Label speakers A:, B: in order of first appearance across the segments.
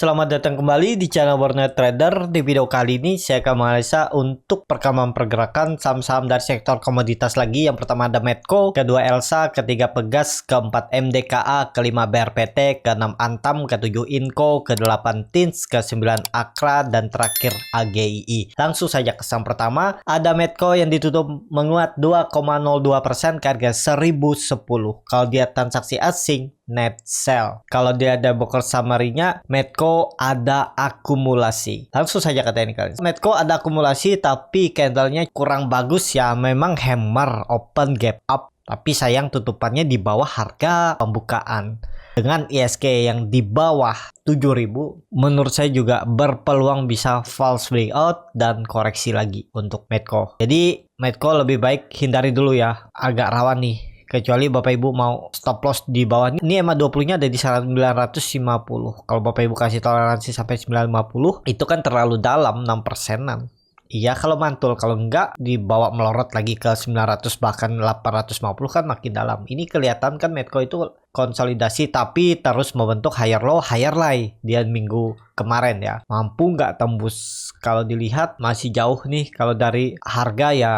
A: Selamat datang kembali di channel Warnet Trader. Di video kali ini saya akan menganalisa untuk perkembangan pergerakan saham-saham dari sektor komoditas lagi. Yang pertama ada Medco, kedua Elsa, ketiga Pegas, keempat MDKA, kelima BRPT, keenam Antam, ketujuh Inco, kedelapan Tins, kesembilan Akra, dan terakhir AGII. Langsung saja ke saham pertama, ada Medco yang ditutup menguat 2,02% ke harga 1010. Kalau dia transaksi asing, net sell. Kalau dia ada broker summary-nya, Medco ada akumulasi. Langsung saja ke teknikal. Medco ada akumulasi tapi candlenya kurang bagus ya. Memang hammer open gap up, tapi sayang tutupannya di bawah harga pembukaan. Dengan ISK yang di bawah 7.000, menurut saya juga berpeluang bisa false breakout dan koreksi lagi untuk Medco. Jadi Medco lebih baik hindari dulu ya, agak rawan nih. Kecuali Bapak Ibu mau stop loss di bawah. Ini EMA 20-nya ada di 950. Kalau Bapak Ibu kasih toleransi sampai 950, itu kan terlalu dalam, 6%-an. Iya kalau mantul, kalau enggak dibawa melorot lagi ke 900 bahkan 850 kan makin dalam. Ini kelihatan kan Medco itu konsolidasi tapi terus membentuk higher low, higher high dia minggu kemarin ya. Mampu nggak tembus? Kalau dilihat masih jauh nih. Kalau dari harga ya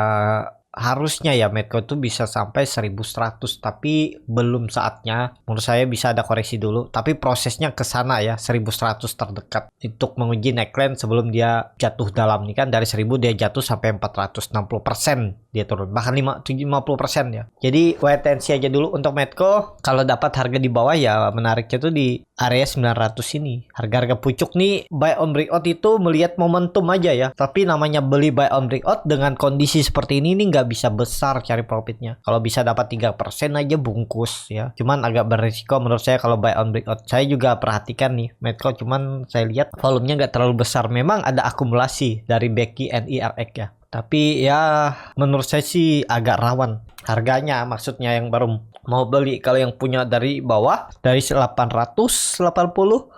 A: harusnya ya Medco itu bisa sampai 1100, tapi belum saatnya. Menurut saya bisa ada koreksi dulu, tapi prosesnya ke sana ya, 1100 terdekat untuk menguji neckline sebelum dia jatuh dalam. Nih kan dari 1000 dia jatuh sampai 460% dia turun, bahkan 50% ya. Jadi wait and see aja dulu untuk Medco. Kalau dapat harga di bawah ya menariknya tuh di area 900 ini. Harga-harga pucuk nih buy on breakout itu melihat momentum aja ya, tapi namanya beli buy on breakout dengan kondisi seperti ini nih nggak bisa besar cari profitnya. Kalau bisa dapat 3% aja bungkus ya. Cuman agak berisiko menurut saya kalau buy on breakout. Saya juga perhatikan nih Medco, cuman saya lihat volumenya nggak terlalu besar. Memang ada akumulasi dari Becky NIRX ya. Tapi ya menurut saya sih agak rawan harganya, maksudnya yang baru mau beli. Kalau yang punya dari bawah dari 880 950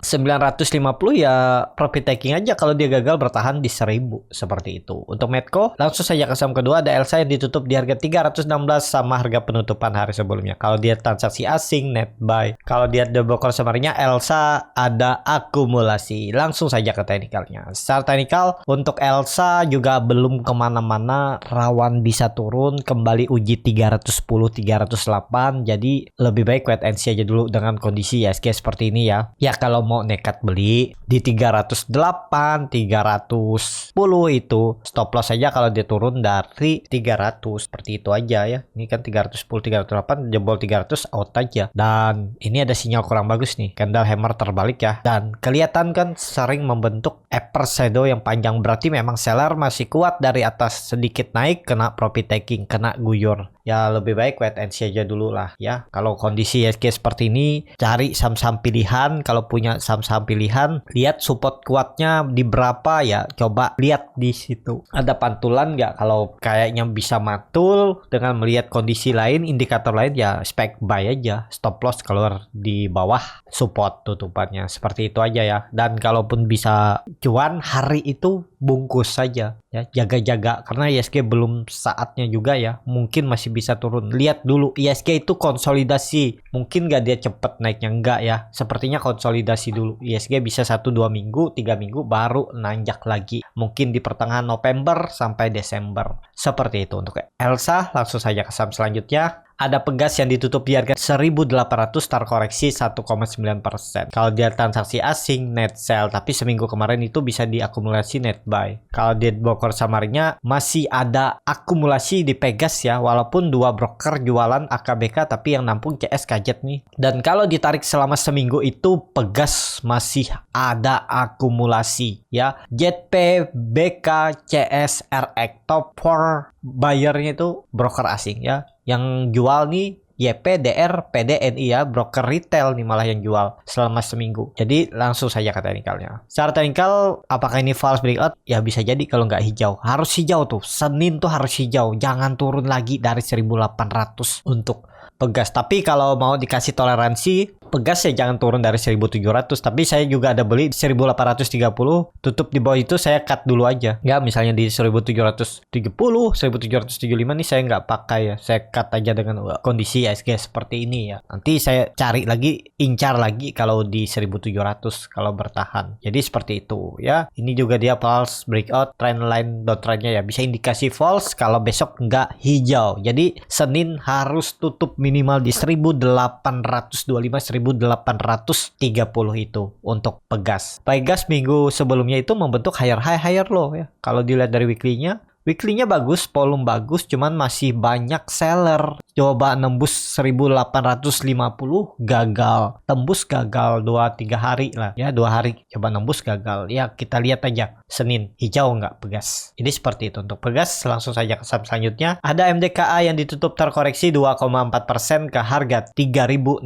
A: ya profit taking aja kalau dia gagal bertahan di 1000 seperti itu. Untuk Medco langsung saja ke saham kedua ada Elsa yang ditutup di harga 316 sama harga penutupan hari sebelumnya. Kalau dia transaksi asing net buy. Kalau dia ada broker summary-nya Elsa ada akumulasi. Langsung saja ke teknikalnya. Secara teknikal untuk Elsa juga belum kemana-mana, rawan bisa turun kembali uji 310 308. Jadi lebih baik wait and see aja dulu dengan kondisi ISG seperti ini ya. Ya kalau mau nekat beli di 308, 310 itu stop loss aja kalau dia turun dari 300. Seperti itu aja ya. Ini kan 310, 308 jebol 300 out aja. Dan ini ada sinyal kurang bagus nih. Candle hammer terbalik ya. Dan kelihatan kan sering membentuk upper shadow yang panjang. Berarti memang seller masih kuat dari atas, sedikit naik kena profit taking, kena guyur. Ya lebih baik wait and see aja dulu lah ya. Kalau kondisi ISG seperti ini, cari saham-saham pilihan. Kalau punya saham-saham pilihan, lihat support kuatnya di berapa ya. Coba lihat di situ. Ada pantulan nggak? Kalau kayaknya bisa mantul dengan melihat kondisi lain, indikator lain ya spek buy aja. Stop loss keluar di bawah support tutupannya. Seperti itu aja ya. Dan kalaupun bisa cuan hari itu bungkus saja ya, jaga-jaga karena ISG belum saatnya juga ya, mungkin masih bisa turun. Lihat dulu ISG itu konsolidasi, mungkin nggak dia cepet naiknya, enggak ya, sepertinya konsolidasi dulu. ISG bisa 1-2 minggu 3 minggu baru nanjak lagi, mungkin di pertengahan November sampai Desember. Seperti itu untuk Elsa. Langsung saja ke saham selanjutnya. Ada Pegas yang ditutup di harga 1.800 terkoreksi 1,9%. Kalau dia transaksi asing net sell, tapi seminggu kemarin itu bisa diakumulasi net buy. Kalau dia broker summary-nya masih ada akumulasi di Pegas ya, walaupun dua broker jualan AKBK tapi yang nampung CS kaget nih. Dan kalau ditarik selama seminggu itu Pegas masih ada akumulasi ya. JP, BK, CS, RX top 4 buyernya itu broker asing ya. Yang jual nih YP, DR, PD, NI ya, broker retail nih malah yang jual selama seminggu. Jadi langsung saja ke teknikalnya. Secara teknikal, apakah ini false breakout? Ya bisa jadi kalau nggak hijau. Harus hijau tuh. Senin tuh harus hijau. Jangan turun lagi dari 1800 untuk Pegas. Tapi kalau mau dikasih toleransi, Pegas ya jangan turun dari 1700, tapi saya juga ada beli 1830, tutup di bawah itu saya cut dulu aja. Nggak, misalnya di 1770, 1775 nih saya nggak pakai ya, saya cut aja dengan kondisi ISG seperti ini ya. Nanti saya cari lagi, incar lagi kalau di 1700 kalau bertahan. Jadi seperti itu ya. Ini juga dia false breakout, trendline downtrendnya ya bisa indikasi false kalau besok nggak hijau. Jadi Senin harus tutup minimal di 1825, 1830 itu untuk Pegas. Pegas minggu sebelumnya itu membentuk higher high, higher low ya. Kalau dilihat dari weekly-nya bagus, volume bagus, cuman masih banyak seller. Coba nembus 1850 gagal. Tembus gagal 2-3 hari lah. Ya 2 hari coba nembus gagal. Ya kita lihat aja Senin hijau nggak Pegas. Ini seperti itu untuk Pegas. Langsung saja ke saham selanjutnya. Ada MDKA yang ditutup terkoreksi 2,4% ke harga 3.660.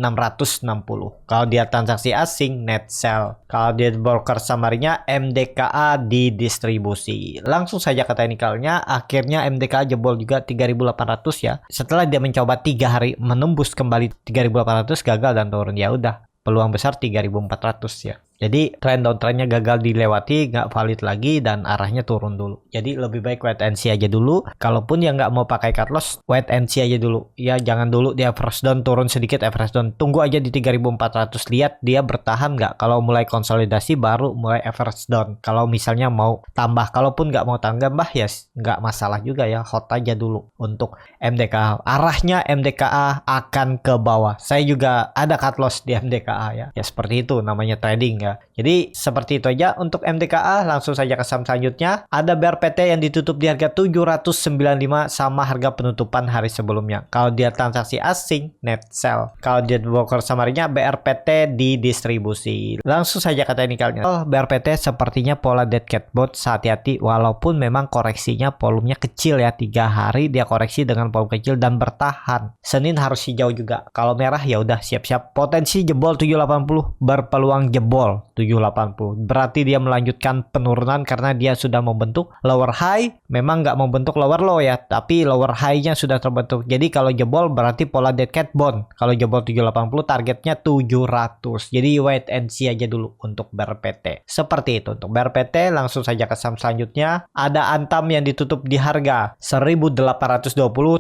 A: Kalau dia transaksi asing net sell. Kalau dia broker samarinya MDKA didistribusi. Langsung saja ke teknikalnya. Akhirnya MDKA jebol juga 3.800 ya. Setelah dia mencoba 3 hari menembus kembali 3.800 gagal dan turun, ya udah peluang besar 3.400 ya. Jadi trend downtrendnya gagal dilewati, nggak valid lagi dan arahnya turun dulu. Jadi lebih baik wait and see aja dulu. Kalaupun yang nggak mau pakai cut loss, wait and see aja dulu. Ya jangan dulu dia average down turun sedikit, average down. Tunggu aja di 3.400, lihat dia bertahan nggak. Kalau mulai konsolidasi baru mulai average down. Kalau misalnya mau tambah, kalaupun nggak mau tambah ya nggak masalah juga ya. Hold aja dulu untuk MDKA. Arahnya MDKA akan ke bawah. Saya juga ada cut loss di MDKA ya. Ya seperti itu namanya trading ya. Jadi seperti itu aja untuk MDKA. Langsung saja ke saham selanjutnya. Ada BRPT yang ditutup di harga 795 sama harga penutupan hari sebelumnya. Kalau dia transaksi asing net sell. Kalau dia broker samarinya BRPT didistribusi. Langsung saja ke teknikalnya. BRPT sepertinya pola dead cat bounce, hati-hati walaupun memang koreksinya volumenya kecil ya. 3 hari dia koreksi dengan volume kecil dan bertahan. Senin harus hijau juga. Kalau merah ya udah siap-siap. Potensi jebol 780, berpeluang jebol 780. Berarti dia melanjutkan penurunan karena dia sudah membentuk lower high. Memang nggak membentuk lower low ya, tapi lower high-nya sudah terbentuk. Jadi kalau jebol berarti pola dead cat bond. Kalau jebol 780 targetnya 700. Jadi wait and see aja dulu untuk BRPT. Seperti itu untuk BRPT. Langsung saja ke saham selanjutnya. Ada Antam yang ditutup di harga 1820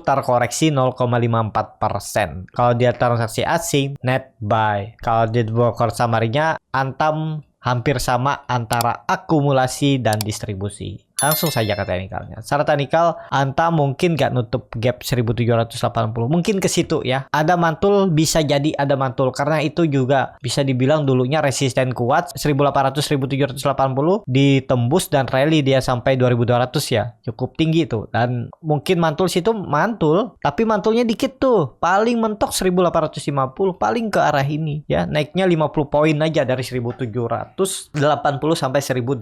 A: terkoreksi 0,54%. Kalau dia transaksi asing net buy. Kalau dia broker samarinya Antam hampir sama antara akumulasi dan distribusi. Langsung saja ke teknikalnya. Secara teknikal, Antam mungkin nggak nutup gap 1780. Mungkin ke situ ya. Ada mantul, bisa jadi ada mantul. Karena itu juga bisa dibilang dulunya resisten kuat. 1800-1780 ditembus dan rally dia sampai 2200 ya. Cukup tinggi tuh. Dan mungkin mantul situ mantul. Tapi mantulnya dikit tuh. Paling mentok 1850. Paling ke arah ini ya. Naiknya 50 poin aja dari 1780 sampai 1800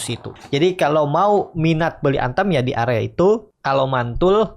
A: itu. Jadi kalau mau minat beli Antam ya di area itu. Kalau mantul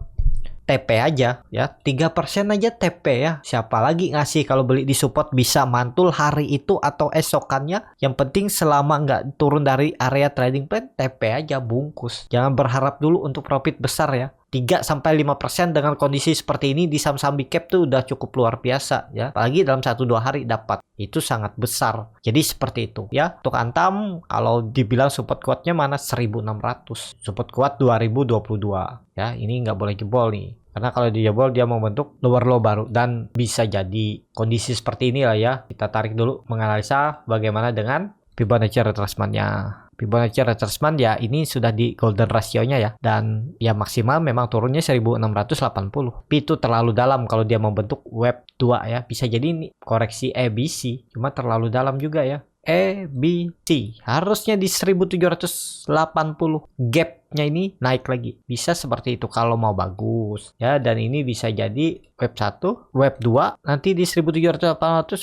A: TP aja ya, 3% aja TP ya. Siapa lagi ngasih kalau beli di support bisa mantul hari itu atau esokannya. Yang penting selama nggak turun dari area trading plan, TP aja bungkus. Jangan berharap dulu untuk profit besar ya. 3-5% dengan kondisi seperti ini di saham-saham big cap tuh udah cukup luar biasa ya. Apalagi dalam 1-2 hari dapat. Itu sangat besar. Jadi seperti itu ya. Untuk Antam kalau dibilang support kuatnya mana 1600. Support kuat 2022 ya. Ini nggak boleh jebol nih. Karena kalau dijebol dia membentuk lower low baru dan bisa jadi kondisi seperti inilah ya. Kita tarik dulu menganalisa bagaimana dengan Fibonacci retracement-nya. Fibonacci retracement ya ini sudah di golden ratio-nya ya. Dan ya maksimal memang turunnya 1680. Tapi itu terlalu dalam kalau dia membentuk web 2 ya. Bisa jadi ini koreksi ABC. Cuma terlalu dalam juga ya. ABC harusnya di 1780. Gapnya ini naik lagi. Bisa seperti itu kalau mau bagus ya. Dan ini bisa jadi web 1, web 2 nanti di 1780,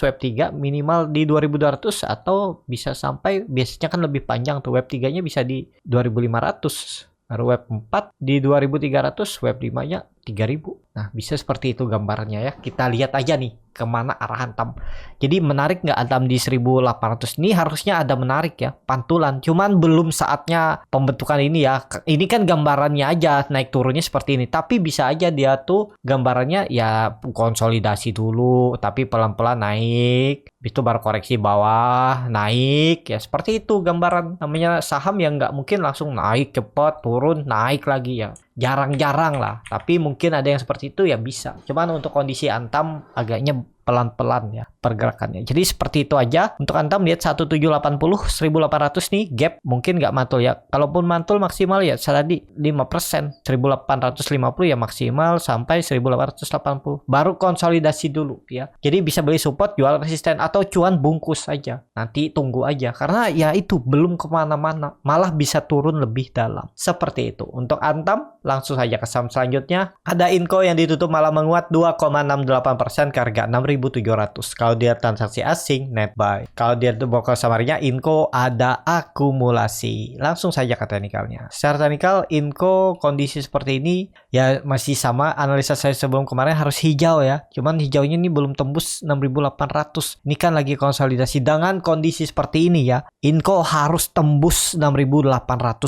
A: web 3 minimal di 2200 atau bisa sampai biasanya kan lebih panjang tuh. Web 3 nya bisa di 2500. Baru web 4 di 2300, web 5 nya 3000. Nah, bisa seperti itu gambarannya ya. Kita lihat aja nih kemana arah Antam. Jadi menarik nggak Antam di 1800? Ini harusnya ada menarik ya, pantulan. Cuman belum saatnya pembentukan ini ya. Ini kan gambarannya aja naik turunnya seperti ini. Tapi bisa aja dia tuh gambarannya ya konsolidasi dulu, tapi pelan-pelan naik. Itu baru koreksi bawah, naik. Ya seperti itu gambaran. Namanya saham yang nggak mungkin langsung naik cepat, turun, naik lagi ya. Jarang-jarang lah, tapi mungkin ada yang seperti itu ya bisa. Cuman untuk kondisi Antam agaknya pelan-pelan ya pergerakannya. Jadi seperti itu aja. Untuk Antam lihat 1780, 1800 nih gap mungkin nggak mantul ya. Kalaupun mantul maksimal ya tadi 5%, 1850 ya maksimal sampai 1880. Baru konsolidasi dulu ya. Jadi bisa beli support, jual resisten atau cuan bungkus aja. Nanti tunggu aja karena ya itu belum kemana-mana. Malah bisa turun lebih dalam. Seperti itu. Untuk Antam langsung saja ke saham selanjutnya. Ada Inco yang ditutup malah menguat 2,68% ke harga 6.700. Kalau dia transaksi asing, net buy. Kalau dia broker samarnya, Inco ada akumulasi. Langsung saja ke teknikalnya. Secara teknikal, Inco kondisi seperti ini ya masih sama analisa saya sebelum kemarin harus hijau ya. Cuman hijaunya ini belum tembus 6.800. Ini kan lagi konsolidasi dengan kondisi seperti ini ya. Inco harus tembus 6.800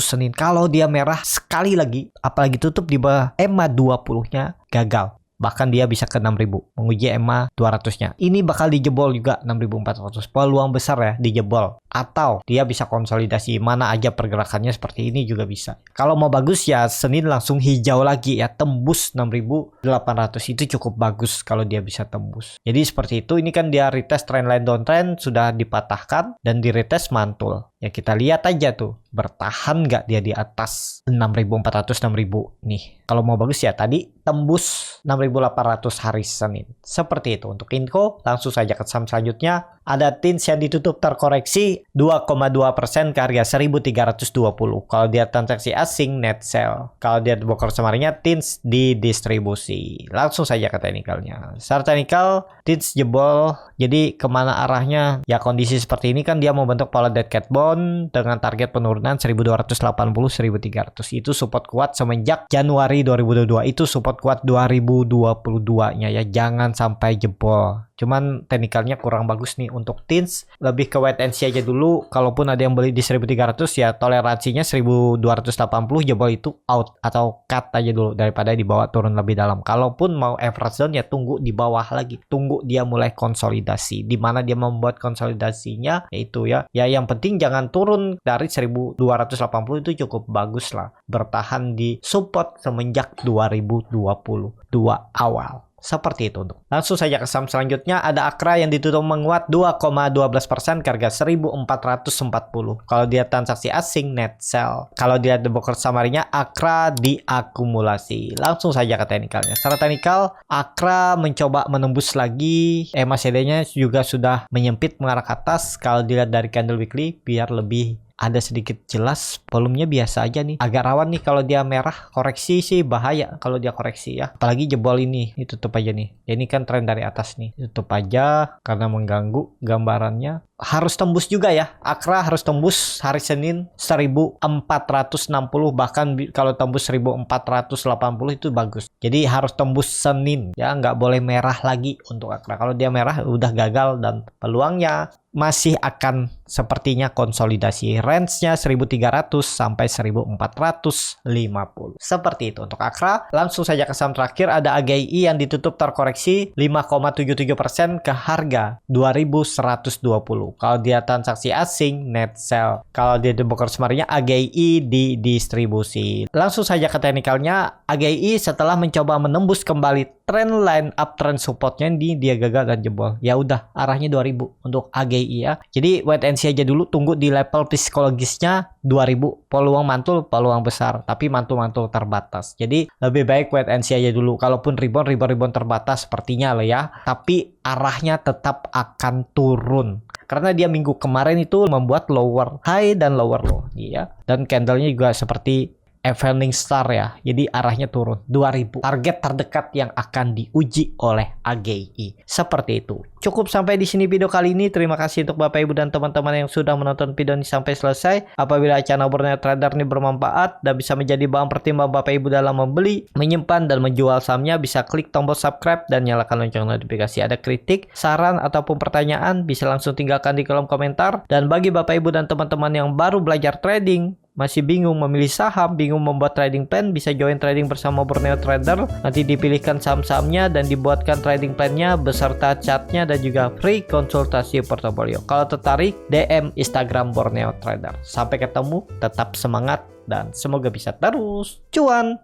A: Senin. Kalau dia merah sekali lagi, apalagi tutup di bawah EMA 20-nya gagal. Bahkan dia bisa ke 6.000 menguji EMA 200-nya. Ini bakal dijebol juga 6.400. Peluang besar ya dijebol. Atau dia bisa konsolidasi mana aja pergerakannya seperti ini juga bisa. Kalau mau bagus ya Senin langsung hijau lagi ya, tembus 6.800 itu cukup bagus kalau dia bisa tembus. Jadi seperti itu. Ini kan dia retest trendline downtrend sudah dipatahkan dan di retest mantul. Ya kita lihat aja tuh bertahan nggak dia di atas 6.400 6.000 nih. Kalau mau bagus ya tadi tembus 6.800 hari Senin. Seperti itu untuk Inco. Langsung saja ke saham selanjutnya. Ada TINS yang ditutup terkoreksi 2,2% ke harga 1.320. Kalau dia transaksi asing net sell. Kalau dia broker samarnya TINS didistribusi. Langsung saja ke teknikalnya. Secara teknikal TINS jebol. Jadi kemana arahnya? Ya kondisi seperti ini kan dia mau bentuk pola dead cat bond dengan target penurunan 1.280-1.300. Itu support kuat semenjak Januari 2022. Itu support kuat 2022-nya ya. Jangan sampai jebol. Cuman teknikalnya kurang bagus nih untuk TINS. Lebih ke wait and see aja dulu. Kalaupun ada yang beli di 1.300 ya toleransinya 1.280 jebol itu out atau cut aja dulu daripada dibawa turun lebih dalam. Kalaupun mau average down ya tunggu di bawah lagi. Tunggu dia mulai konsolidasi. Di mana dia membuat konsolidasinya yaitu ya yang penting jangan turun dari 1.280 itu cukup bagus lah. Bertahan di support semenjak 2022 awal. Seperti itu untuk. Langsung saja ke saham selanjutnya ada Akra yang ditutup menguat 2,12% ke harga 1.440. Kalau dia transaksi asing net sell. Kalau dia the broker samarinya Akra diakumulasi. Langsung saja ke teknikalnya. Secara teknikal Akra mencoba menembus lagi. EMA CD-nya juga sudah menyempit mengarah ke atas. Kalau dilihat dari candle weekly biar lebih ada sedikit jelas, volumenya biasa aja nih. Agak rawan nih kalau dia merah, koreksi sih bahaya kalau dia koreksi ya. Apalagi jebol ini tutup aja nih. Ya, ini kan tren dari atas nih. Tutup aja karena mengganggu gambarannya. Harus tembus juga ya. Akra harus tembus hari Senin 1.460, bahkan kalau tembus 1.480 itu bagus. Jadi harus tembus Senin ya, nggak boleh merah lagi untuk Akra. Kalau dia merah udah gagal dan peluangnya masih akan sepertinya konsolidasi. Range-nya 1.300 sampai 1.450. Seperti itu untuk Akra. Langsung saja ke saham terakhir ada AGI yang ditutup terkoreksi 5,77% ke harga 2.120. Kalau dia transaksi asing net sell. Kalau dia broker semarnya AGI didistribusi. Langsung saja ke teknikalnya. AGI setelah mencoba menembus kembali trend line uptrend supportnya dia gagal dan jebol. Ya udah arahnya 2.000 untuk AGI ya. Jadi wait and see aja dulu, tunggu di level psikologisnya 2.000. Peluang mantul, peluang besar, tapi mantul-mantul terbatas. Jadi lebih baik wait and see aja dulu. Kalaupun rebound terbatas sepertinya lah ya. Tapi arahnya tetap akan turun. Karena dia minggu kemarin itu membuat lower high dan lower low ya. Dan candlenya juga seperti Evening Star ya. Jadi arahnya turun 2000. Target terdekat yang akan diuji oleh AGI. Seperti itu. Cukup sampai di sini video kali ini. Terima kasih untuk Bapak Ibu dan teman-teman yang sudah menonton video ini sampai selesai. Apabila channel Borneo Trader ini bermanfaat dan bisa menjadi bahan pertimbangan Bapak Ibu dalam membeli, menyimpan dan menjual sahamnya, bisa klik tombol subscribe dan nyalakan lonceng notifikasi. Ada kritik, saran ataupun pertanyaan bisa langsung tinggalkan di kolom komentar. Dan bagi Bapak Ibu dan teman-teman yang baru belajar trading, masih bingung memilih saham, bingung membuat trading plan, bisa join trading bersama Borneo Trader. Nanti dipilihkan saham-sahamnya dan dibuatkan trading plan-nya beserta chartnya dan juga free konsultasi portofolio. Kalau tertarik, DM Instagram Borneo Trader. Sampai ketemu, tetap semangat dan semoga bisa terus cuan.